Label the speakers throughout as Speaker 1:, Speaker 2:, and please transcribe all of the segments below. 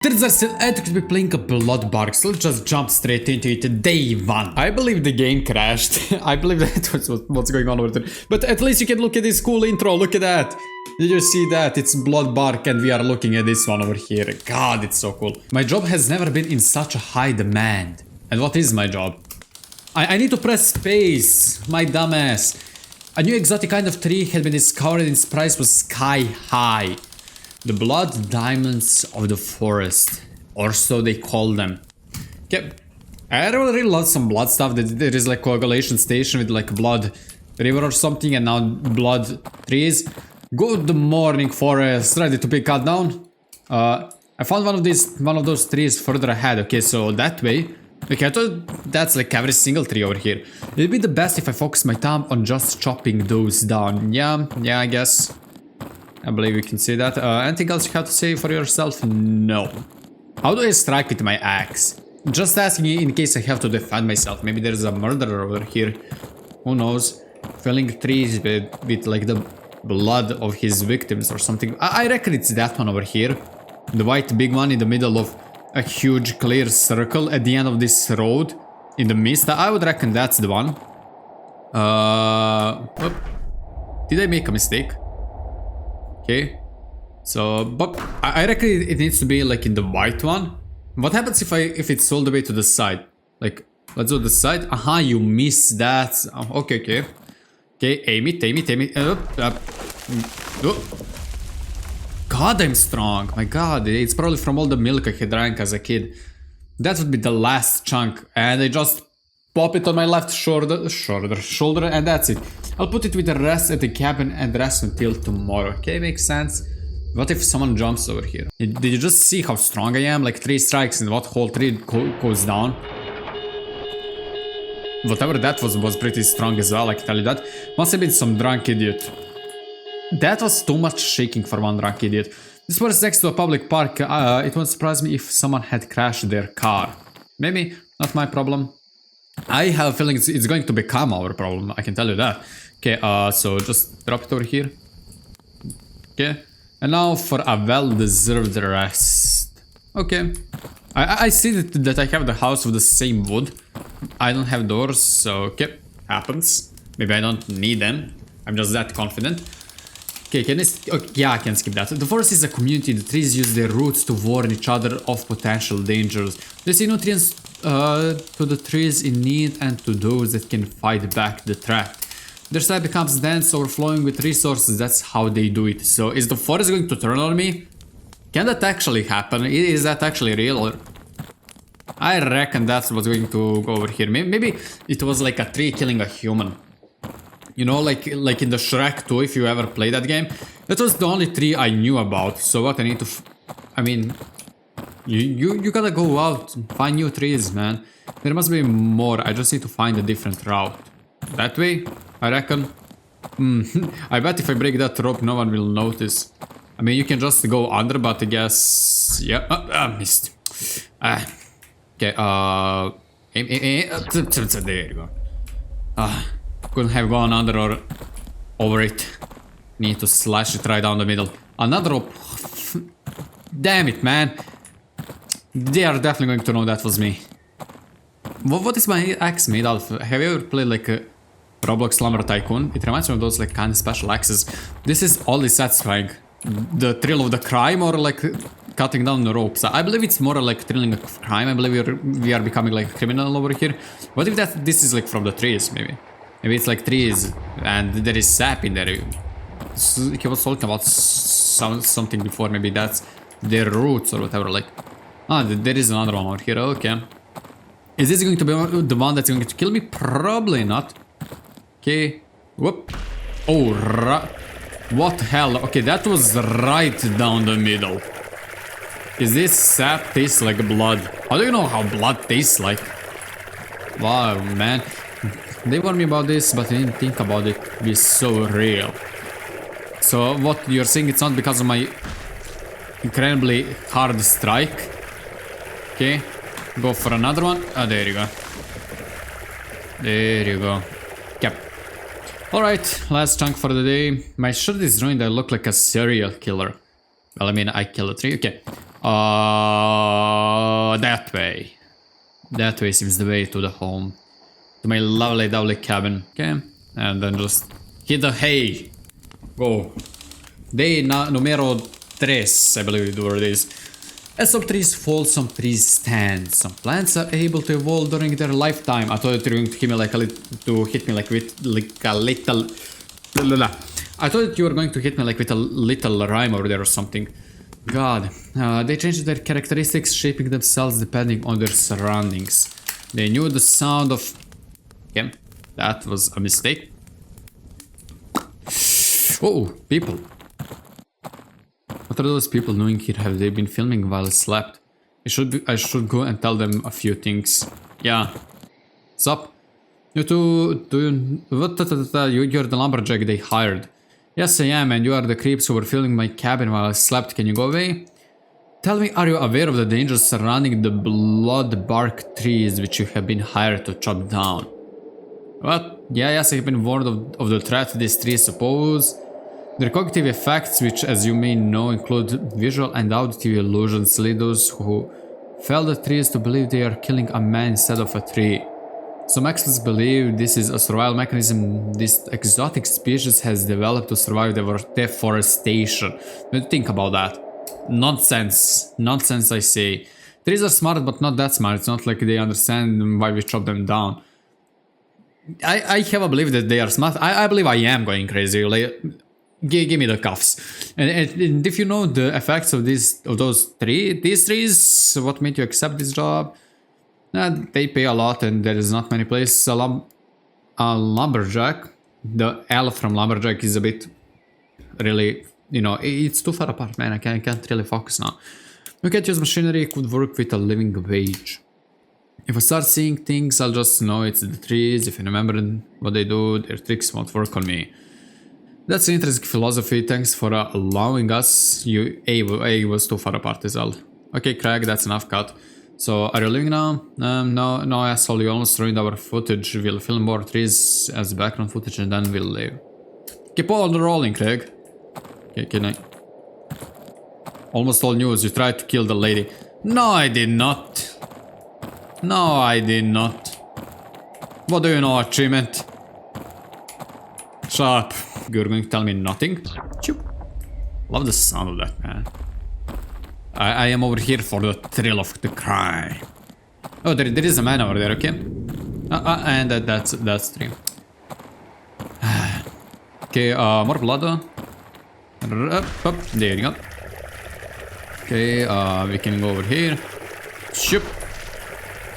Speaker 1: There's Ersil and to be playing a Bloodbark, so let's just jump straight into it. Day 1. I believe the game crashed. I believe that was what's going on over there. But at least you can look at this cool intro, look at that. Did you see that? It's Bloodbark and we are looking at this one over here. God, it's so cool. My job has never been in such a high demand. And what is my job? I need to press space, my dumbass. A new exotic kind of tree had been discovered and its price was sky high. The blood diamonds of the forest, or so they call them. Okay, I really love some blood stuff. There is like coagulation station with like blood river or something, and now blood trees. Good morning, forest. Ready to be cut down? I found one of those trees further ahead. Okay, so that way. Okay, I thought that's like every single tree over here. It'd be the best if I focus my time on just chopping those down. Yeah, I guess. I believe you can see that. Anything else you have to say for yourself? No. How do I strike with my axe? Just asking you in case I have to defend myself. Maybe there's a murderer over here. Who knows? Filling trees with like the blood of his victims or something. I reckon it's that one over here. The white big one in the middle of a huge clear circle at the end of this road. In the mist. I would reckon that's the one. Did I make a mistake? Okay, so, but I reckon it needs to be like in the white one. What happens if it's all the way to the side? Like, let's do the side. Aha, you miss that. Oh, okay. Okay, aim it. Oh. God, I'm strong. My God, it's probably from all the milk I had drank as a kid. That would be the last chunk, and I just pop it on my left shoulder, and that's it. I'll put it with the rest at the cabin and rest until tomorrow. Okay, makes sense. What if someone jumps over here? Did you just see how strong I am? Like 3 strikes and what whole tree goes down? Whatever that was pretty strong as well, I can tell you that. Must have been some drunk idiot. That was too much shaking for one drunk idiot. This was next to a public park. It wouldn't surprise me if someone had crashed their car. Maybe, not my problem. I have a feeling it's going to become our problem, I can tell you that. Okay, so just drop it over here. Okay, and now for a well-deserved rest. Okay, I see that I have the house of the same wood. I don't have doors, so okay, happens. Maybe I don't need them. I'm just that confident. Okay, yeah, I can skip that. The forest is a community. The trees use their roots to warn each other of potential dangers. They see nutrients to the trees in need and to those that can fight back the threat. Their side becomes dense, overflowing with resources. That's how they do it. So, is the forest going to turn on me? Can that actually happen? Is that actually real? Or I reckon that's what's going to go over here. Maybe it was like a tree killing a human. You know, like in the Shrek 2, if you ever played that game. That was the only tree I knew about. So what I need to... I mean... You gotta go out and find new trees, man. There must be more. I just need to find a different route. That way, I reckon. I bet if I break that rope, no one will notice. I mean, you can just go under, but I guess... Yeah, missed. Okay, there you go. Couldn't have gone under or over it. Need to slash it right down the middle. Another rope. Damn it, man. They are definitely going to know that was me. What is my axe made out of? Have you ever played like a Roblox Lumber Tycoon? It reminds me of those like kind of special axes. This is oddly satisfying. The thrill of the crime or like cutting down the ropes. I believe it's more like thrilling of crime. I believe we are becoming like a criminal over here. What if this is like from the trees maybe? Maybe it's like trees and there is sap in there. He was talking about something before. Maybe that's their roots or whatever. Like, there is another one over here. Okay. Is this going to be the one that's going to kill me? Probably not. Okay. Whoop. Oh, what the hell? Okay, that was right down the middle. Is this sap tastes like blood? How do you know how blood tastes like? Wow, man. They warned me about this, but I didn't think about it being so real. So what you're saying, it's not because of my incredibly hard strike. Okay, go for another one. There you go. There you go. Yep. Alright, last chunk for the day. My shirt is ruined. I look like a serial killer. Well, I mean, I killed a tree. Okay. That way. That way seems the way to the home. To my lovely, lovely cabin. Okay. And then just hit the hay. Go. Day numero 3, I believe the word is. As some trees fall, some trees stand. Some plants are able to evolve during their lifetime. I thought you were going to hit me like a little, I thought you were going to hit me like with a little rhyme over there or something. God, they changed their characteristics, shaping themselves depending on their surroundings. They knew the sound of... Okay, that was a mistake. Oh, people. What are those people doing here? Have they been filming while I slept? I should go and tell them a few things. Yeah. What's up? You're the lumberjack they hired. Yes, I am, and you are the creeps who were filming my cabin while I slept. Can you go away? Tell me, are you aware of the dangers surrounding the bloodbark trees which you have been hired to chop down? What? Yeah, yes, I have been warned of the threat to these trees, suppose. Their cognitive effects, which as you may know include visual and auditive illusions, lead those who fell the trees to believe they are killing a man instead of a tree. Some experts believe this is a survival mechanism this exotic species has developed to survive deforestation. What do you think about that? Nonsense. Nonsense, I say. Trees are smart, but not that smart. It's not like they understand why we chop them down. I have a belief that they are smart. I believe I am going crazy. Like, give me the cuffs. And if you know the effects of these trees, what made you accept this job? They pay a lot, and there is not many places. A lumberjack, the L from lumberjack is a bit really, you know, it's too far apart, man. I can't really focus now. We can't use machinery. It could work with a living wage. If I start seeing things, I'll just know it's the trees. If I remember what they do, their tricks won't work on me. That's an interesting philosophy. Thanks for allowing us. A was too far apart as well. Okay, Craig, that's enough cut. So, are you leaving now? No, asshole, you almost ruined our footage. We'll film more trees as background footage and then we'll leave. Keep on rolling, Craig. Okay, can I... Almost all news, you tried to kill the lady. No, I did not. No, I did not. What do you know, achievement? Shut up. You're going to tell me nothing? Choop. Love the sound of that, man. I am over here for the thrill of the crime. Oh, there is a man over there, okay? And that's 3. Okay, more blood. There you go. Okay, we can go over here. Shoop.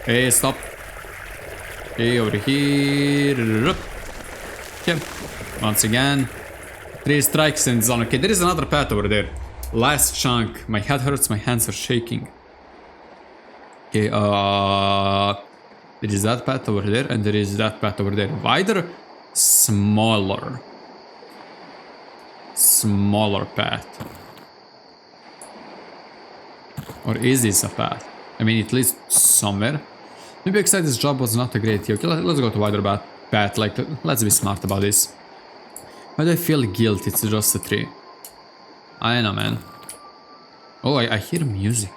Speaker 1: Hey, stop. Okay, over here. Okay, once again. 3 strikes and zone. Okay, there is another path over there. Last chunk. My head hurts, my hands are shaking. Okay, there is that path over there, and there is that path over there. Wider, smaller. Smaller path. Or is this a path? I mean, it leads somewhere. Maybe I said this job was not a great deal. Okay, let's go to wider path. Like, let's be smart about this. Why do I feel guilt? It's just a tree. I know, man. Oh, I hear music.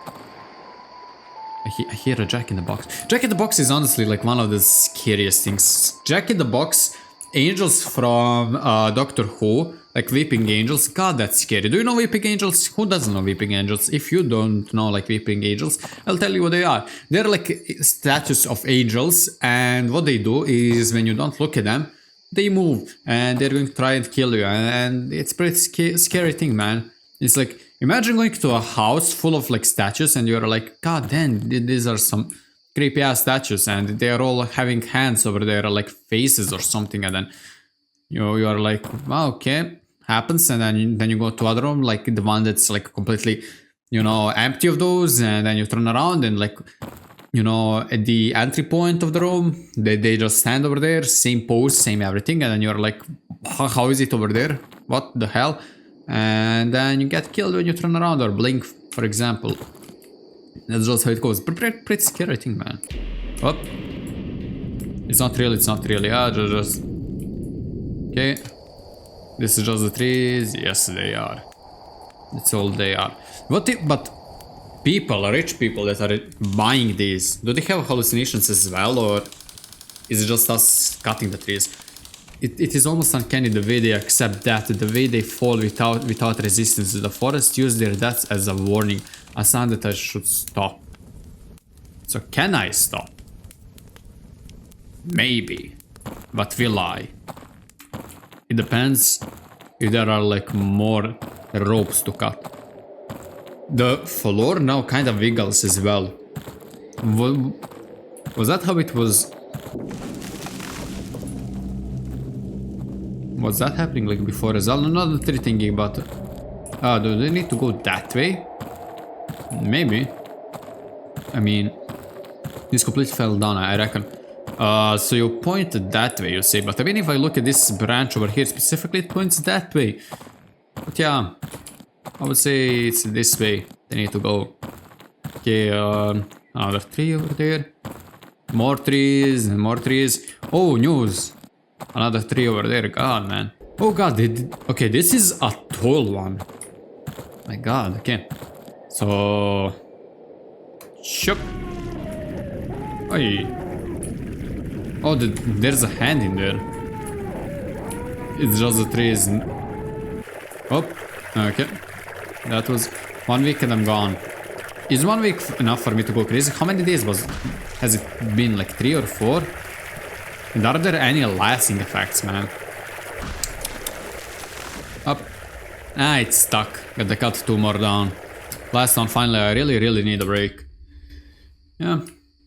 Speaker 1: I hear a Jack in the Box. Jack in the Box is honestly like one of the scariest things. Jack in the Box, angels from Doctor Who, like weeping angels. God, that's scary. Do you know weeping angels? Who doesn't know weeping angels? If you don't know like weeping angels, I'll tell you what they are. They're like statues of angels, and what they do is when you don't look at them, they move and they're going to try and kill you, and it's a pretty scary thing, man. It's like, imagine going to a house full of like statues and you're like, god damn, these are some creepy ass statues and they're all having hands over there, like faces or something, and then you are like, wow, okay, happens. And then you go to other room, like the one that's like completely, you know, empty of those, and then you turn around and like, you know, at the entry point of the room, they just stand over there, same pose, same everything, and then you're like, how is it over there? What the hell? And then you get killed when you turn around or blink, for example. That's just how it goes. Pretty scary thing, man. Oh. It's not real, yeah, just... Okay. This is just the trees. Yes, they are. That's all they are. But people, rich people that are buying these, do they have hallucinations as well, or is it just us cutting the trees? It is almost uncanny the way they accept that, the way they fall without resistance. The forest use their deaths as a warning, a sign that I should stop. So can I stop? Maybe. But will I? It depends if there are like more ropes to cut. The floor now kind of wiggles as well. Was that how it was? Was that happening like before as well? Not the tree thinking, but... do they need to go that way? Maybe. I mean... This completely fell down, I reckon. So you point that way, you say. But I mean, if I look at this branch over here specifically, it points that way. But yeah, I would say it's this way they need to go. Okay, another tree over there. More trees and more trees. Oh, news. Another tree over there. God, man. Oh god, okay, this is a tall one. My god, okay. So... Shup. Oi. Oh, there's a hand in there. It's just the trees. Oh, okay. That was 1 week and I'm gone. Is 1 week enough for me to go crazy? How many days has it been? Like 3 or 4? And are there any lasting effects, man? Up. Ah, it's stuck. Gotta cut 2 more down. Last one, finally. I really need a break. Yeah.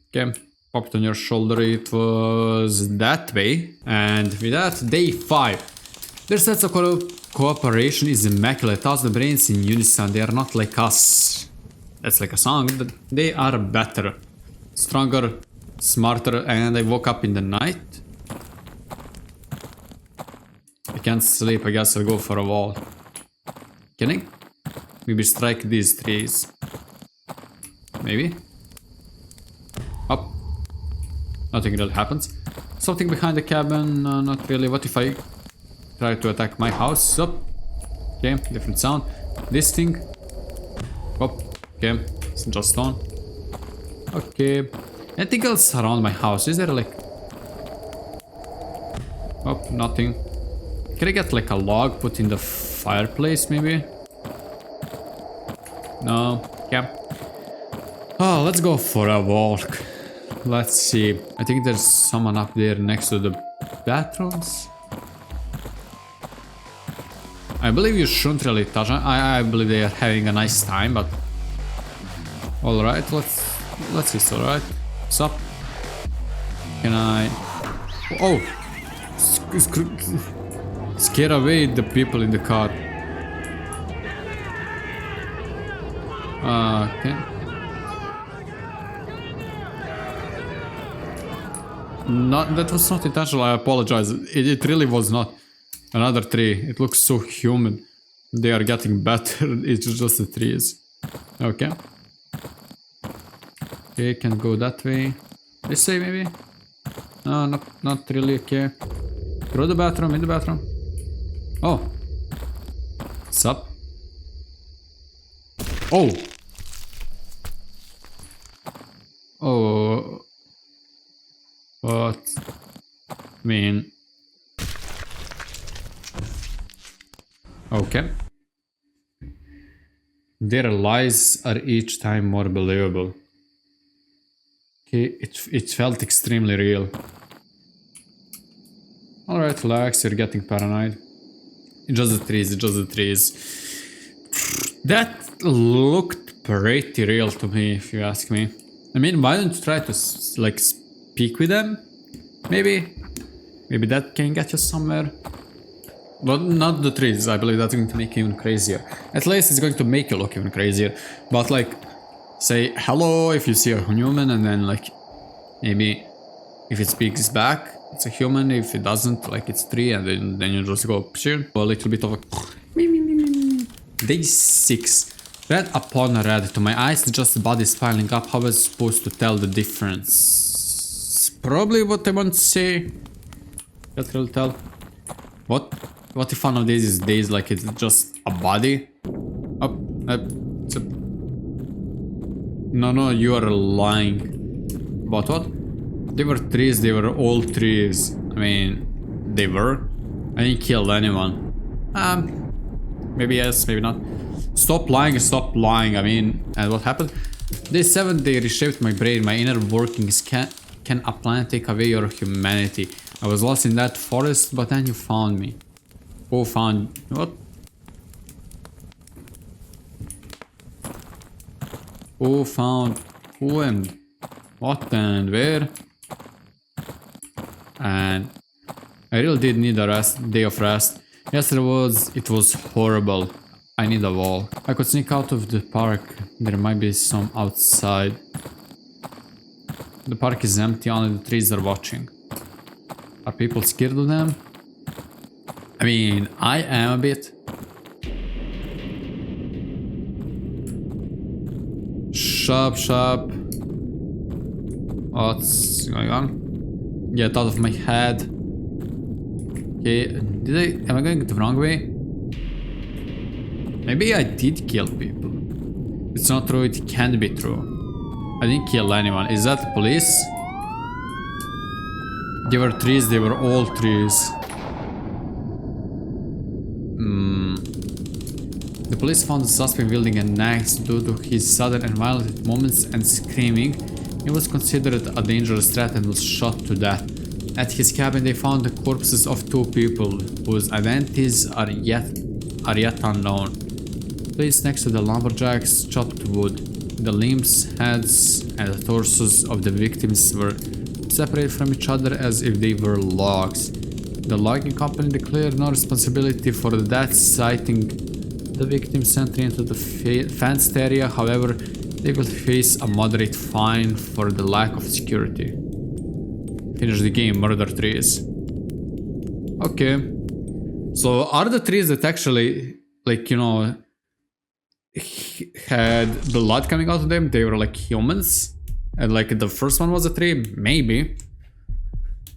Speaker 1: Okay. Popped on your shoulder. It was that way. And with that, day 5. Their sense of cooperation is immaculate. Toss the brains in unison. They are not like us. That's like a song. They are better. Stronger. Smarter. And I woke up in the night. I can't sleep. I guess I'll go for a walk. Kidding? Maybe strike these trees. Maybe. Up. Nothing really happens. Something behind the cabin. Not really. What if I try to attack my house? Up. Okay, different sound. This thing. Up. Okay, it's just stone. Okay. Anything else around my house? Is there like... Oh, nothing. Can I get like a log put in the fireplace maybe? No. Yeah. Oh, let's go for a walk. Let's see. I think there's someone up there next to the bathrooms. I believe you shouldn't really touch them. I believe they are having a nice time, but... Alright, let's see, alright. What's up? Can I... Oh! Scare away the people in the car. Okay. That was not intentional, I apologize. It really was not. Another tree. It looks so human. They are getting better. It's just the trees. Okay. Okay, can go that way. This way maybe? No, not really. Okay. Through the bathroom, in the bathroom. Oh. What's up? Oh. Oh. What? I mean... Okay. Their lies are each time more believable. Okay, it felt extremely real. Alright, relax, you're getting paranoid. It's just the trees, it's just the trees. That looked pretty real to me, if you ask me. I mean, why don't you try to, like, speak with them? Maybe? Maybe that can get you somewhere? But not the trees, I believe that's going to make you even crazier. At least it's going to make you look even crazier. But like, say hello if you see a human, and then like, maybe if it speaks back, it's a human. If it doesn't, like it's tree, and then you just go a little bit of a... Day 6. Red upon red. To my eyes, just bodies piling up. How was I supposed to tell the difference? Probably what I want to say. Can't really tell. What? What if one of these is days like it's just a body? Up, No, you are lying. But what? They were trees, they were all trees. I mean, they were. I didn't kill anyone. Maybe yes, maybe not. Stop lying, stop lying. I mean, and what happened? Day 7, they reshaped my brain, my inner workings. Can a plant take away your humanity? I was lost in that forest, but then you found me. Who found... what? Who found... who and... what and where? And... I really did need a day of rest. Yesterday it was horrible. I need a wall. I could sneak out of the park. There might be some outside. The park is empty, only the trees are watching. Are people scared of them? I mean, I am a bit. Shop. What's going on? Get out of my head. Okay, am I going the wrong way? Maybe I did kill people. It's not true, it can't be true. I didn't kill anyone. Is that the police? They were trees, they were all trees. The police found the suspect wielding an axe due to his sudden and violent movements and screaming. He was considered a dangerous threat and was shot to death. At his cabin they found the corpses of 2 people whose identities are yet unknown. Placed next to the lumberjacks, chopped wood. The limbs, heads, and the torsos of the victims were separated from each other as if they were logs. The logging company declared no responsibility for the death, citing the victims' entry into the fenced area. However, they will face a moderate fine for the lack of security. Finish the game, murder trees. Okay. So are the trees that actually, like, you know, had blood coming out of them, they were like humans? And like the first one was a tree? Maybe.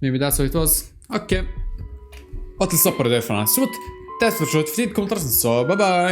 Speaker 1: Maybe that's what it was. Okay. Wat is op er even aan. Zo, tijd voor zo'n video. Komt er zo. Bye bye.